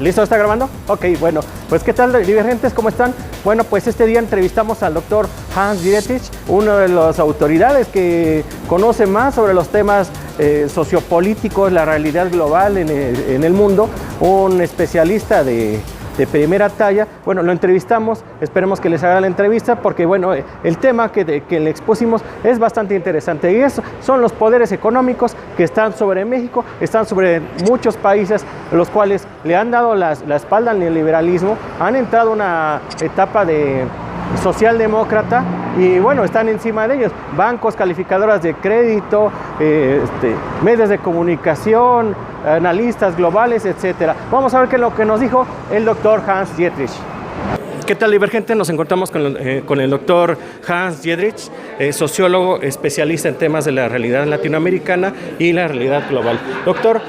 ¿Listo? ¿Está grabando? Ok, bueno. Pues, ¿qué tal, divergentes? ¿Cómo están? Bueno, pues este día entrevistamos al doctor Hans Dietrich, una de las autoridades que conoce más sobre los temas sociopolíticos, la realidad global en el mundo, un especialista de primera talla. Bueno, lo entrevistamos, esperemos que les haga la entrevista porque, bueno, el tema que le expusimos es bastante interesante y son los poderes económicos que están sobre México, están sobre muchos países, los cuales le han dado la espalda al neoliberalismo, han entrado en una etapa de socialdemócrata y, bueno, están encima de ellos, bancos, calificadoras de crédito, medios de comunicación, analistas globales, etcétera. Vamos a ver qué es lo que nos dijo el doctor Hans Dietrich. ¿Qué tal, divergente? Nos encontramos con el doctor Hans Dietrich, sociólogo especialista en temas de la realidad latinoamericana y la realidad global. Doctor,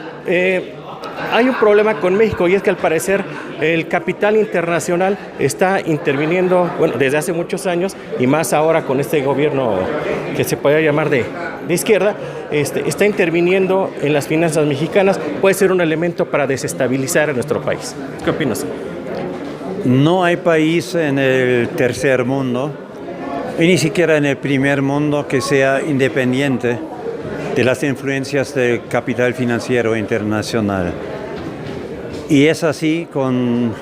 hay un problema con México y es que al parecer el capital internacional está interviniendo, bueno, desde hace muchos años y más ahora con este gobierno que se podría llamar de izquierda, está interviniendo en las finanzas mexicanas. Puede ser un elemento para desestabilizar a nuestro país. ¿Qué opinas? No hay país en el tercer mundo y ni siquiera en el primer mundo que sea independiente de las influencias del capital financiero internacional. Y es así con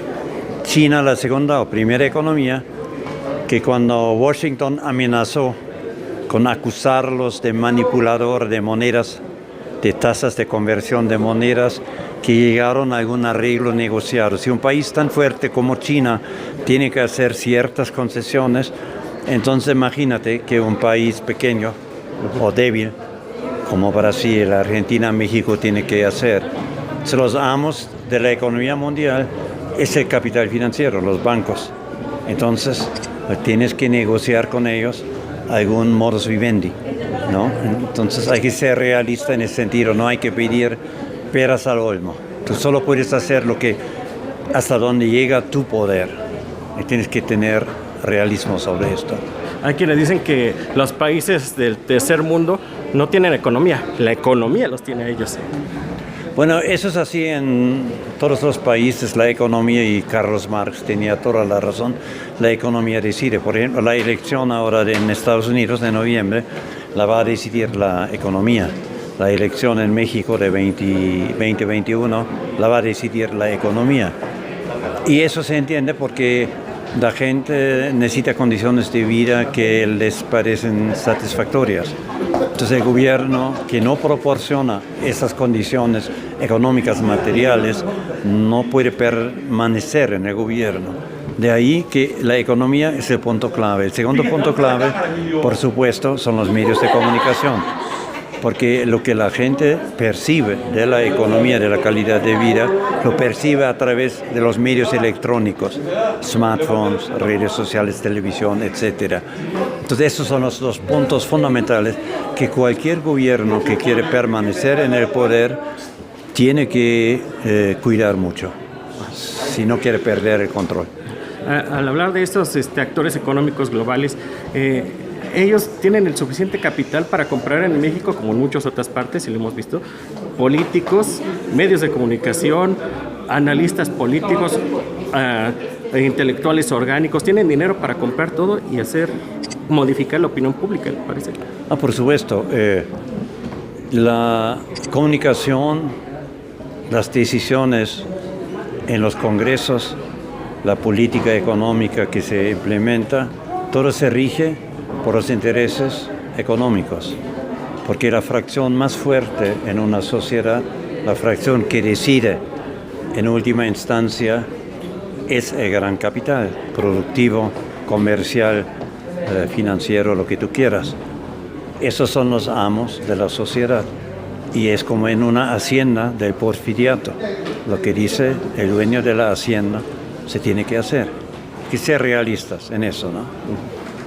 China, la segunda o primera economía, que cuando Washington amenazó con acusarlos de manipulador de monedas, de tasas de conversión de monedas, que llegaron a algún arreglo negociado. Si un país tan fuerte como China tiene que hacer ciertas concesiones, entonces imagínate que un país pequeño o débil como Brasil, Argentina, México tiene que hacer. Si los amos de la economía mundial es el capital financiero, los bancos. Entonces tienes que negociar con ellos algún modus vivendi, ¿no? Entonces hay que ser realista en ese sentido, no hay que pedir peras al olmo. Tú solo puedes hacer lo que hasta donde llega tu poder y tienes que tener realismo sobre esto. Hay quienes dicen que los países del tercer mundo no tienen economía, la economía los tiene ellos. Bueno, eso es así en todos los países, la economía, y Carlos Marx tenía toda la razón, la economía decide. Por ejemplo, la elección ahora en Estados Unidos de noviembre la va a decidir la economía. La elección en México de 2021 la va a decidir la economía. Y eso se entiende porque la gente necesita condiciones de vida que les parecen satisfactorias. Entonces el gobierno que no proporciona esas condiciones económicas materiales no puede permanecer en el gobierno. De ahí que la economía es el punto clave. El segundo punto clave, por supuesto, son los medios de comunicación. Porque lo que la gente percibe de la economía, de la calidad de vida, lo percibe a través de los medios electrónicos, smartphones, redes sociales, televisión, etc. Entonces esos son los dos puntos fundamentales que cualquier gobierno que quiere permanecer en el poder tiene que cuidar mucho, si no quiere perder el control. Al hablar de estos actores económicos globales, ellos tienen el suficiente capital para comprar en México, como en muchas otras partes, y lo hemos visto, políticos, medios de comunicación, analistas políticos, intelectuales orgánicos, tienen dinero para comprar todo y modificar la opinión pública, me parece. Por supuesto. La comunicación, las decisiones en los congresos, la política económica que se implementa, todo se rige por los intereses económicos, porque la fracción más fuerte en una sociedad, la fracción que decide en última instancia, es el gran capital, productivo, comercial, financiero, lo que tú quieras. Esos son los amos de la sociedad y es como en una hacienda del porfiriato. Lo que dice el dueño de la hacienda se tiene que hacer. Hay que ser realistas en eso, ¿no?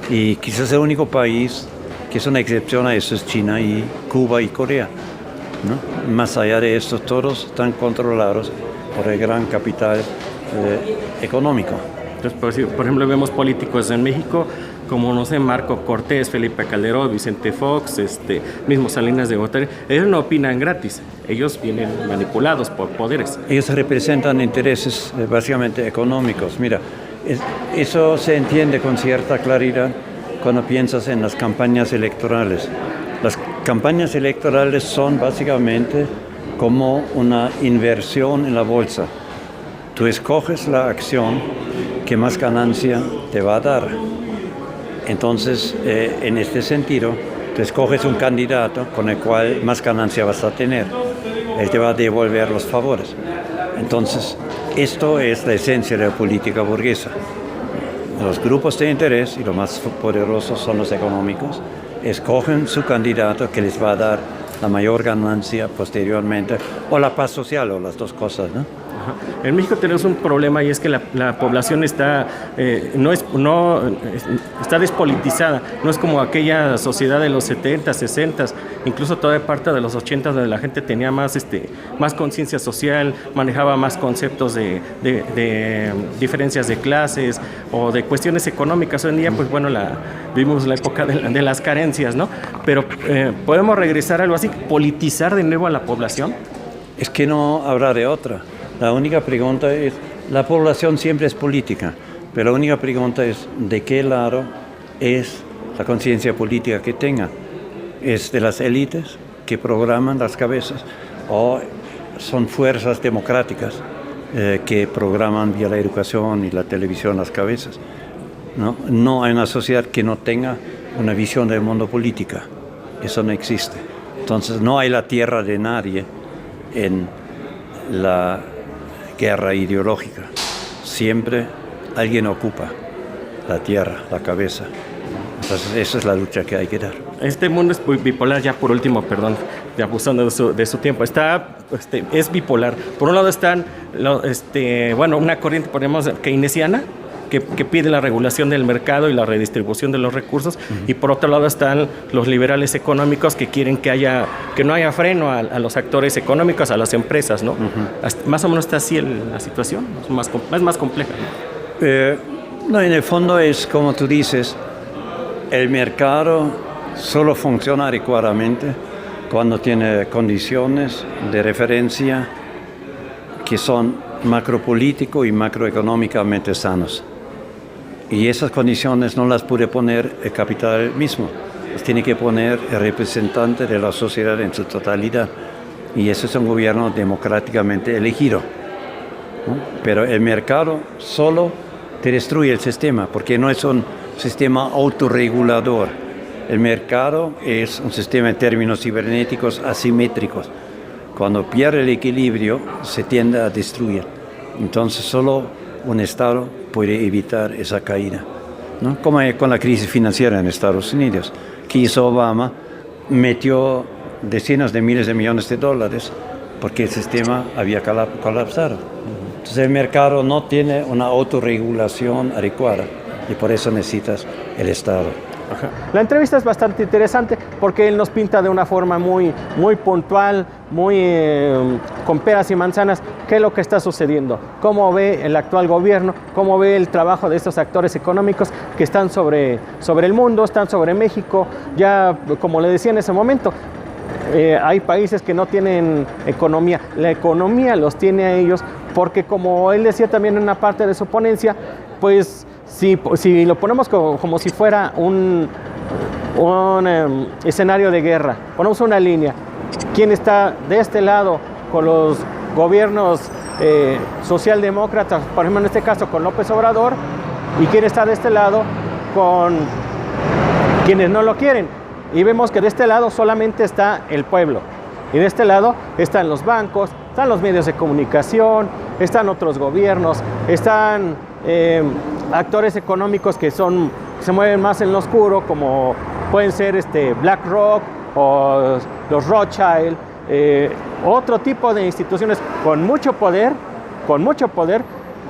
Y quizás el único país que es una excepción a eso es China y Cuba y Corea, ¿no? Más allá de esto, todos están controlados por el gran capital económico. Entonces, por ejemplo, vemos políticos en México como no sé, Marco Cortés, Felipe Calderón, Vicente Fox, mismo Salinas de Gortari, ellos no opinan gratis, ellos vienen manipulados por poderes. Ellos representan intereses básicamente económicos. Mira, eso se entiende con cierta claridad cuando piensas en las campañas electorales. Las campañas electorales son básicamente como una inversión en la bolsa. Tú escoges la acción que más ganancia te va a dar. Entonces, en este sentido, tú escoges un candidato con el cual más ganancia vas a tener. Él te va a devolver los favores. Entonces, esto es la esencia de la política burguesa. Los grupos de interés, y los más poderosos son los económicos, escogen su candidato que les va a dar la mayor ganancia posteriormente, o la paz social, o las dos cosas, ¿no? En México tenemos un problema y es que la población está despolitizada, no es como aquella sociedad de los 70, 60, incluso toda parte de los 80 donde la gente tenía más conciencia social, manejaba más conceptos de diferencias de clases o de cuestiones económicas. Hoy en día, pues bueno, vivimos la época de las carencias, ¿no? Pero podemos regresar a algo así, politizar de nuevo a la población. Es que no habrá de otra. La única pregunta es, la población siempre es política, pero la única pregunta es de qué lado es la conciencia política que tenga. ¿Es de las élites que programan las cabezas o son fuerzas democráticas que programan vía la educación y la televisión las cabezas? No hay una sociedad que no tenga una visión del mundo política. Eso no existe. Entonces no hay la tierra de nadie en la guerra ideológica. Siempre alguien ocupa la tierra, la cabeza. Entonces esa es la lucha que hay que dar. Este mundo es bipolar, ya por último, perdón, abusando de su tiempo. Es bipolar. Por un lado están, una corriente, ponemos, keynesiana, que pide la regulación del mercado y la redistribución de los recursos, y por otro lado están los liberales económicos que quieren que no haya freno a los actores económicos, a las empresas, ¿no? Más o menos está así la situación, es más compleja, ¿no? No, en el fondo es como tú dices, el mercado solo funciona adecuadamente cuando tiene condiciones de referencia que son macropolítico y macroeconómicamente sanos. Y esas condiciones no las puede poner el capital mismo, las tiene que poner el representante de la sociedad en su totalidad. Y eso es un gobierno democráticamente elegido, ¿no? Pero el mercado solo te destruye el sistema, porque no es un sistema autorregulador. El mercado es un sistema en términos cibernéticos asimétricos. Cuando pierde el equilibrio, se tiende a destruir. Entonces, solo un Estado puede evitar esa caída, ¿no? Como con la crisis financiera en Estados Unidos, que hizo Obama, metió decenas de miles de millones de dólares porque el sistema había colapsado. Entonces, el mercado no tiene una autorregulación adecuada y por eso necesitas el Estado. La entrevista es bastante interesante porque él nos pinta de una forma muy puntual, con peras y manzanas, qué es lo que está sucediendo, cómo ve el actual gobierno, cómo ve el trabajo de estos actores económicos que están sobre el mundo, están sobre México. Ya, como le decía en ese momento, hay países que no tienen economía, la economía los tiene a ellos, porque como él decía también en una parte de su ponencia, pues si lo ponemos como si fuera un escenario de guerra, ponemos una línea, ¿quién está de este lado con los gobiernos socialdemócratas, por ejemplo en este caso con López Obrador, y quién está de este lado con quienes no lo quieren? Y vemos que de este lado solamente está el pueblo, y de este lado están los bancos, están los medios de comunicación, están otros gobiernos, están actores económicos que se mueven más en lo oscuro, como pueden ser BlackRock o los Rothschild, otro tipo de instituciones con mucho poder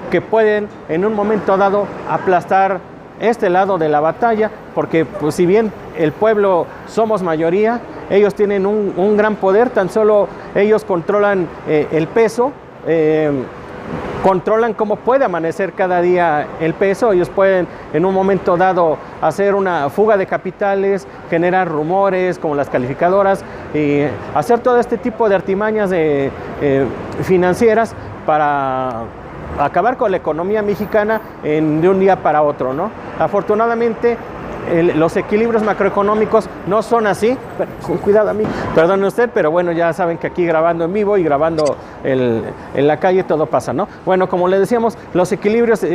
que pueden en un momento dado aplastar este lado de la batalla, porque pues, si bien el pueblo somos mayoría, ellos tienen un gran poder, tan solo ellos controlan el peso controlan cómo puede amanecer cada día el peso. Ellos pueden en un momento dado hacer una fuga de capitales, generar rumores como las calificadoras y hacer todo este tipo de artimañas financieras para acabar con la economía mexicana de un día para otro, ¿no? Afortunadamente, los equilibrios macroeconómicos no son así. Con cuidado a mí, perdone usted, pero bueno, ya saben que aquí grabando en vivo y grabando en la calle todo pasa, ¿no? Bueno, como le decíamos, los equilibrios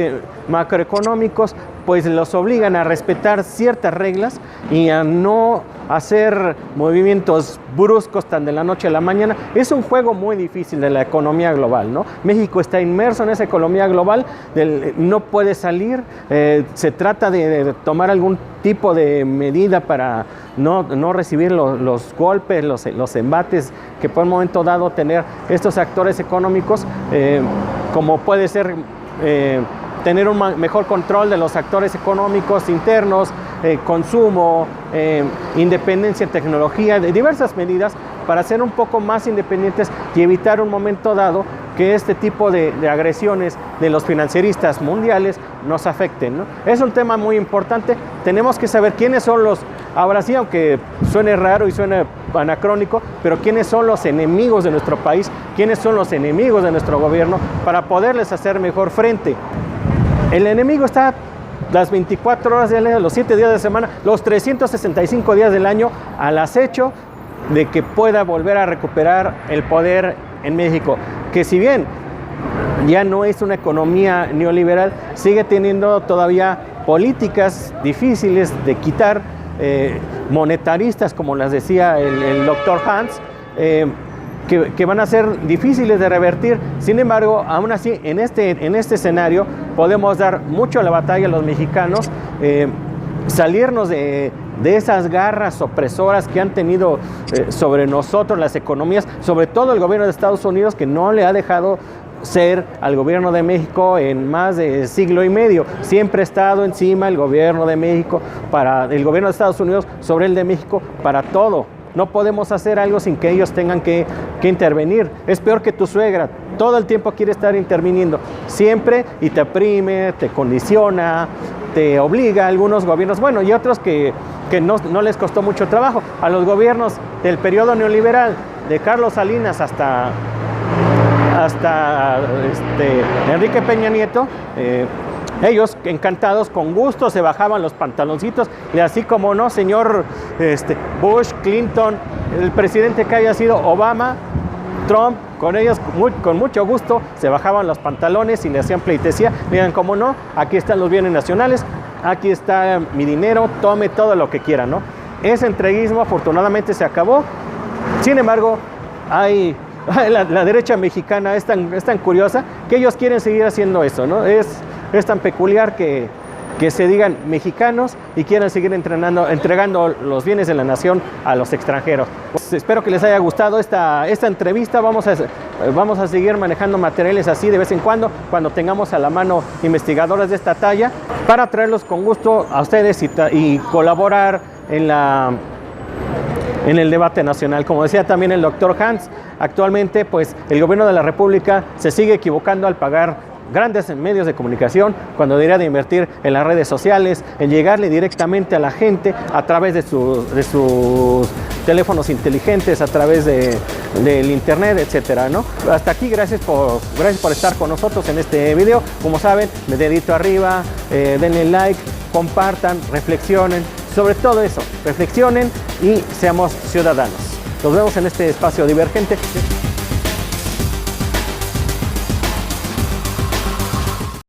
macroeconómicos pues los obligan a respetar ciertas reglas y a no hacer movimientos bruscos tan de la noche a la mañana. Es un juego muy difícil de la economía global, ¿no? México está inmerso en esa economía global, no puede salir, se trata de tomar algún tipo de medida para no recibir los golpes, los embates que por un momento dado tener estos actores económicos, como puede ser tener un mejor control de los actores económicos internos, consumo, independencia en tecnología, de diversas medidas para ser un poco más independientes y evitar un momento dado que este tipo de agresiones de los financieristas mundiales nos afecten, ¿no? Es un tema muy importante. Tenemos que saber quiénes son ahora sí, aunque suene raro y suene anacrónico, pero quiénes son los enemigos de nuestro país, quiénes son los enemigos de nuestro gobierno para poderles hacer mejor frente. El enemigo está las 24 horas del día, los 7 días de semana, los 365 días del año al acecho de que pueda volver a recuperar el poder en México, que si bien ya no es una economía neoliberal, sigue teniendo todavía políticas difíciles de quitar, monetaristas, como las decía el doctor Hans, que van a ser difíciles de revertir. Sin embargo, aún así, en este escenario podemos dar mucho la batalla a los mexicanos, salirnos de esas garras opresoras que han tenido sobre nosotros las economías, sobre todo el gobierno de Estados Unidos, que no le ha dejado ser al gobierno de México en más de siglo y medio. Siempre ha estado encima el gobierno de México, el gobierno de Estados Unidos sobre el de México para todo. No podemos hacer algo sin que ellos tengan que intervenir. Es peor que tu suegra. Todo el tiempo quiere estar interviniendo. Siempre, y te oprime, te condiciona, te obliga a algunos gobiernos. Bueno, y otros que no les costó mucho trabajo. A los gobiernos del periodo neoliberal, de Carlos Salinas hasta Enrique Peña Nieto, ellos encantados, con gusto, se bajaban los pantaloncitos y así como no, señor Bush, Clinton, el presidente que haya sido Obama, Trump, con ellos con mucho gusto se bajaban los pantalones y le hacían pleitesía. Digan, como no, aquí están los bienes nacionales, aquí está mi dinero, tome todo lo que quiera, ¿no? Ese entreguismo afortunadamente se acabó. Sin embargo, la derecha mexicana es tan curiosa que ellos quieren seguir haciendo eso, ¿no? Es tan peculiar que se digan mexicanos y quieran seguir entregando los bienes de la nación a los extranjeros. Pues espero que les haya gustado esta entrevista. Vamos a seguir manejando materiales así de vez en cuando tengamos a la mano investigadores de esta talla, para traerlos con gusto a ustedes y colaborar en el debate nacional. Como decía también el doctor Hans, actualmente pues el gobierno de la República se sigue equivocando al pagar grandes medios de comunicación cuando debería de invertir en las redes sociales, en llegarle directamente a la gente a través de sus teléfonos inteligentes, a través del internet, etcétera, ¿no? Hasta aquí, gracias por estar con nosotros en este video. Como saben, le dedito arriba, denle like, compartan, reflexionen, sobre todo eso, reflexionen y seamos ciudadanos. Nos vemos en este espacio divergente.